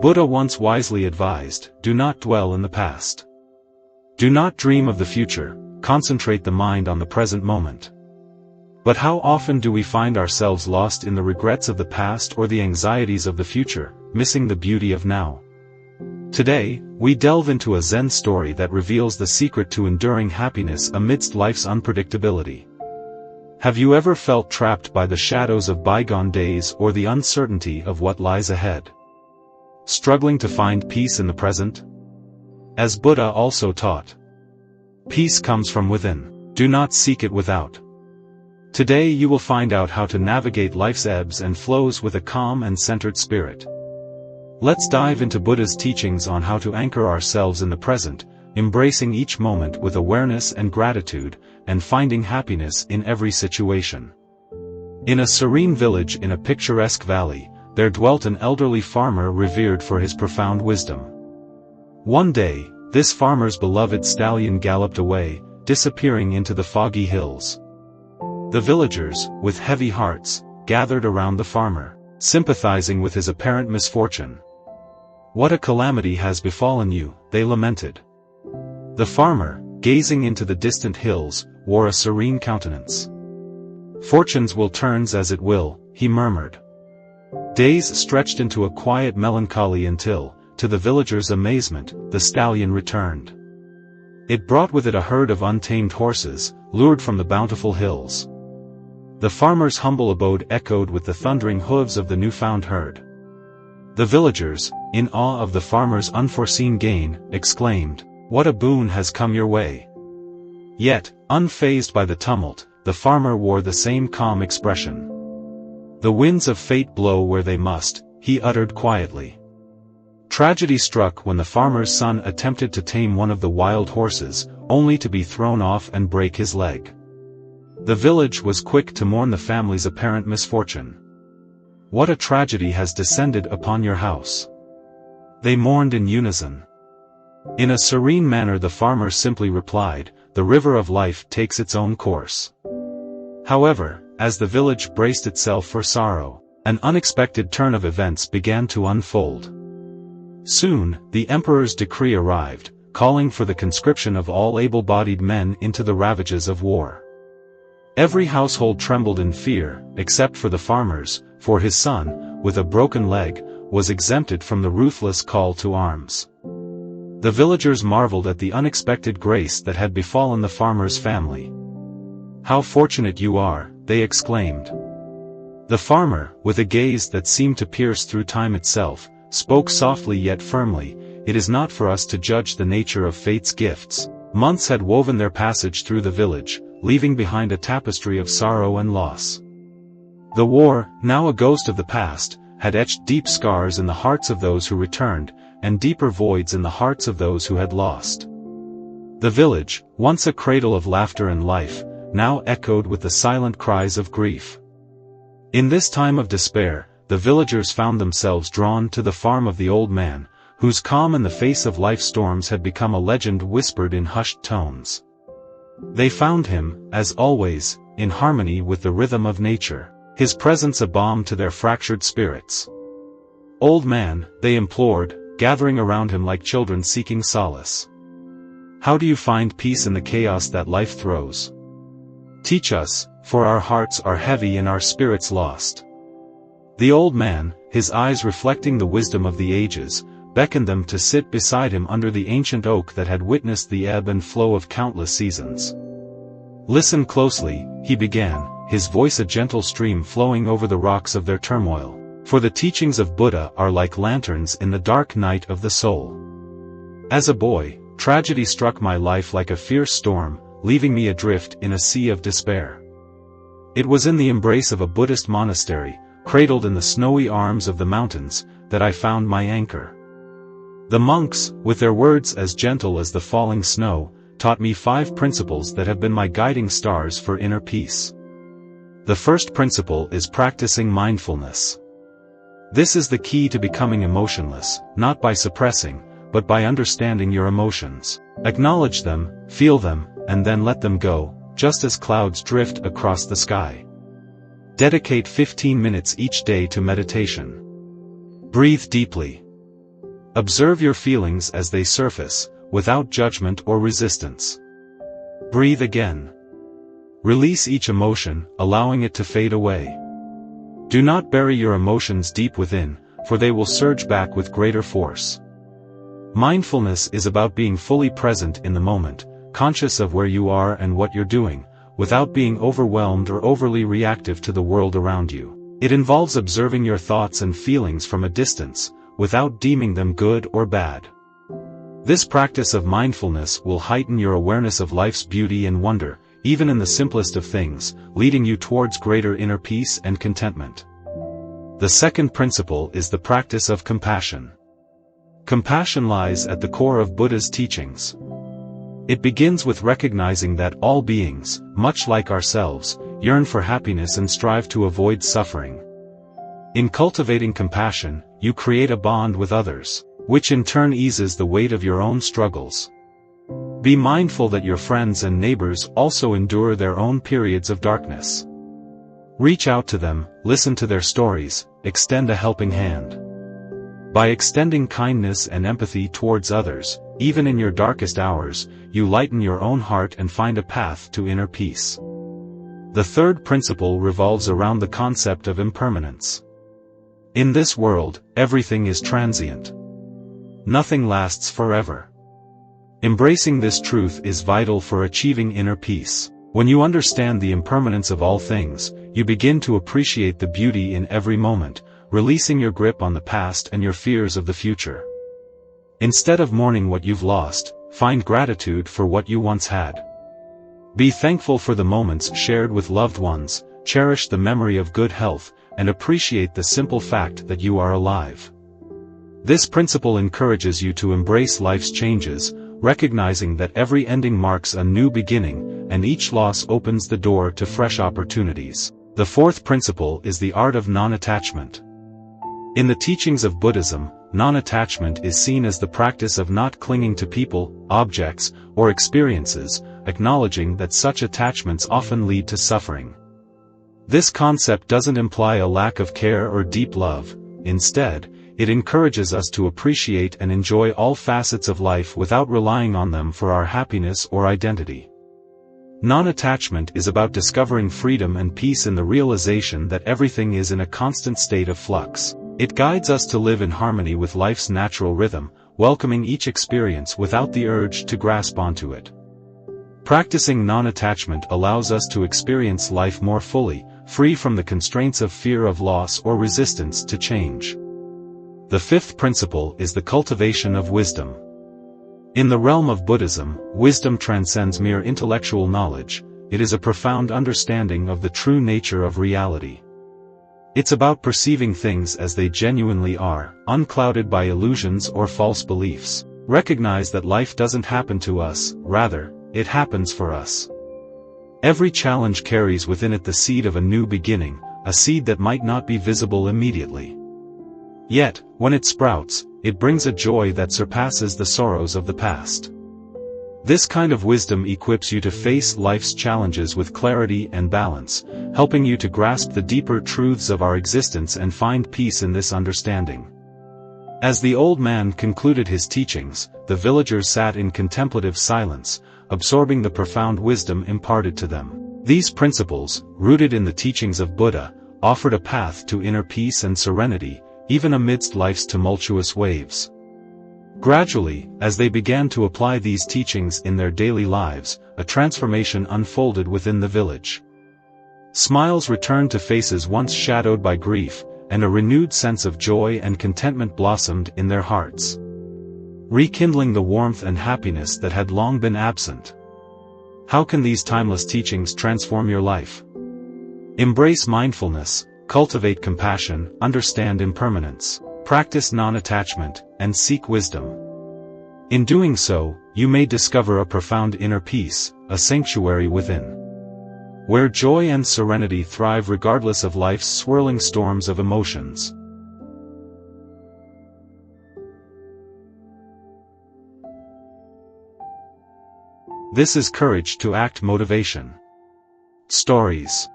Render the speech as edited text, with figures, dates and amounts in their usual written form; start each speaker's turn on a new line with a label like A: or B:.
A: Buddha once wisely advised, do not dwell in the past. Do not dream of the future, concentrate the mind on the present moment. But how often do we find ourselves lost in the regrets of the past or the anxieties of the future, missing the beauty of now? Today, we delve into a Zen story that reveals the secret to enduring happiness amidst life's unpredictability. Have you ever felt trapped by the shadows of bygone days or the uncertainty of what lies ahead? Struggling to find peace in the present? As Buddha also taught, peace comes from within. Do not seek it without. Today you will find out how to navigate life's ebbs and flows with a calm and centered spirit. Let's dive into Buddha's teachings on how to anchor ourselves in the present, embracing each moment with awareness and gratitude, and finding happiness in every situation. In a serene village in a picturesque valley, there dwelt an elderly farmer revered for his profound wisdom. One day, this farmer's beloved stallion galloped away, disappearing into the foggy hills. The villagers, with heavy hearts, gathered around the farmer, sympathizing with his apparent misfortune. "What a calamity has befallen you," they lamented. The farmer, gazing into the distant hills, wore a serene countenance. "Fortunes will turn as it will," he murmured. Days stretched into a quiet melancholy until, to the villagers' amazement, the stallion returned. It brought with it a herd of untamed horses, lured from the bountiful hills. The farmer's humble abode echoed with the thundering hooves of the newfound herd. The villagers, in awe of the farmer's unforeseen gain, exclaimed, "What a boon has come your way!" Yet, unfazed by the tumult, the farmer wore the same calm expression. "The winds of fate blow where they must," he uttered quietly. Tragedy struck when the farmer's son attempted to tame one of the wild horses, only to be thrown off and break his leg. The village was quick to mourn the family's apparent misfortune. "What a tragedy has descended upon your house!" they mourned in unison. In a serene manner the farmer simply replied, "The river of life takes its own course." However, as the village braced itself for sorrow, an unexpected turn of events began to unfold. Soon, the emperor's decree arrived, calling for the conscription of all able-bodied men into the ravages of war. Every household trembled in fear, except for the farmer's, for his son, with a broken leg, was exempted from the ruthless call to arms. The villagers marveled at the unexpected grace that had befallen the farmer's family. "How fortunate you are," they exclaimed. The farmer, with a gaze that seemed to pierce through time itself, spoke softly yet firmly, "It is not for us to judge the nature of fate's gifts." Months had woven their passage through the village, leaving behind a tapestry of sorrow and loss. The war, now a ghost of the past, had etched deep scars in the hearts of those who returned, and deeper voids in the hearts of those who had lost. The village, once a cradle of laughter and life, now echoed with the silent cries of grief. In this time of despair, the villagers found themselves drawn to the farm of the old man, whose calm in the face of life's storms had become a legend whispered in hushed tones. They found him, as always, in harmony with the rhythm of nature, his presence a balm to their fractured spirits. "Old man," they implored, gathering around him like children seeking solace. "How do you find peace in the chaos that life throws? Teach us, for our hearts are heavy and our spirits lost." The old man, his eyes reflecting the wisdom of the ages, beckoned them to sit beside him under the ancient oak that had witnessed the ebb and flow of countless seasons. "Listen closely," he began, his voice a gentle stream flowing over the rocks of their turmoil, "for the teachings of Buddha are like lanterns in the dark night of the soul. As a boy, tragedy struck my life like a fierce storm, leaving me adrift in a sea of despair. It was in the embrace of a Buddhist monastery, cradled in the snowy arms of the mountains, that I found my anchor. The monks, with their words as gentle as the falling snow, taught me 5 principles that have been my guiding stars for inner peace. The first principle is practicing mindfulness. This is the key to becoming emotionless, not by suppressing, but by understanding your emotions. Acknowledge them, feel them, and then let them go, just as clouds drift across the sky. Dedicate 15 minutes each day to meditation. Breathe deeply. Observe your feelings as they surface, without judgment or resistance. Breathe again. Release each emotion, allowing it to fade away. Do not bury your emotions deep within, for they will surge back with greater force. Mindfulness is about being fully present in the moment, conscious of where you are and what you're doing, without being overwhelmed or overly reactive to the world around you. It involves observing your thoughts and feelings from a distance, without deeming them good or bad. This practice of mindfulness will heighten your awareness of life's beauty and wonder, even in the simplest of things, leading you towards greater inner peace and contentment. The second principle is the practice of compassion. Compassion lies at the core of Buddha's teachings. It begins with recognizing that all beings, much like ourselves, yearn for happiness and strive to avoid suffering. In cultivating compassion, you create a bond with others, which in turn eases the weight of your own struggles. Be mindful that your friends and neighbors also endure their own periods of darkness. Reach out to them, listen to their stories, extend a helping hand. By extending kindness and empathy towards others, even in your darkest hours, you lighten your own heart and find a path to inner peace. The third principle revolves around the concept of impermanence. In this world, everything is transient. Nothing lasts forever. Embracing this truth is vital for achieving inner peace. When you understand the impermanence of all things, you begin to appreciate the beauty in every moment, releasing your grip on the past and your fears of the future. Instead of mourning what you've lost, find gratitude for what you once had. Be thankful for the moments shared with loved ones, cherish the memory of good health, and appreciate the simple fact that you are alive. This principle encourages you to embrace life's changes, recognizing that every ending marks a new beginning, and each loss opens the door to fresh opportunities. The fourth principle is the art of non-attachment. In the teachings of Buddhism, non-attachment is seen as the practice of not clinging to people, objects, or experiences, acknowledging that such attachments often lead to suffering. This concept doesn't imply a lack of care or deep love. Instead, it encourages us to appreciate and enjoy all facets of life without relying on them for our happiness or identity. Non-attachment is about discovering freedom and peace in the realization that everything is in a constant state of flux. It guides us to live in harmony with life's natural rhythm, welcoming each experience without the urge to grasp onto it. Practicing non-attachment allows us to experience life more fully, free from the constraints of fear of loss or resistance to change. The fifth principle is the cultivation of wisdom. In the realm of Buddhism, wisdom transcends mere intellectual knowledge. It is a profound understanding of the true nature of reality. It's about perceiving things as they genuinely are, unclouded by illusions or false beliefs. Recognize that life doesn't happen to us, rather, it happens for us. Every challenge carries within it the seed of a new beginning, a seed that might not be visible immediately. Yet, when it sprouts, it brings a joy that surpasses the sorrows of the past. This kind of wisdom equips you to face life's challenges with clarity and balance, helping you to grasp the deeper truths of our existence and find peace in this understanding. As the old man concluded his teachings, the villagers sat in contemplative silence, absorbing the profound wisdom imparted to them. These principles, rooted in the teachings of Buddha, offered a path to inner peace and serenity, even amidst life's tumultuous waves. Gradually, as they began to apply these teachings in their daily lives, a transformation unfolded within the village. Smiles returned to faces once shadowed by grief, and a renewed sense of joy and contentment blossomed in their hearts, rekindling the warmth and happiness that had long been absent. How can these timeless teachings transform your life? Embrace mindfulness, cultivate compassion, understand impermanence, practice non-attachment, and seek wisdom. In doing so, you may discover a profound inner peace, a sanctuary within, where joy and serenity thrive regardless of life's swirling storms of emotions. This is Courage to Act Motivation Stories.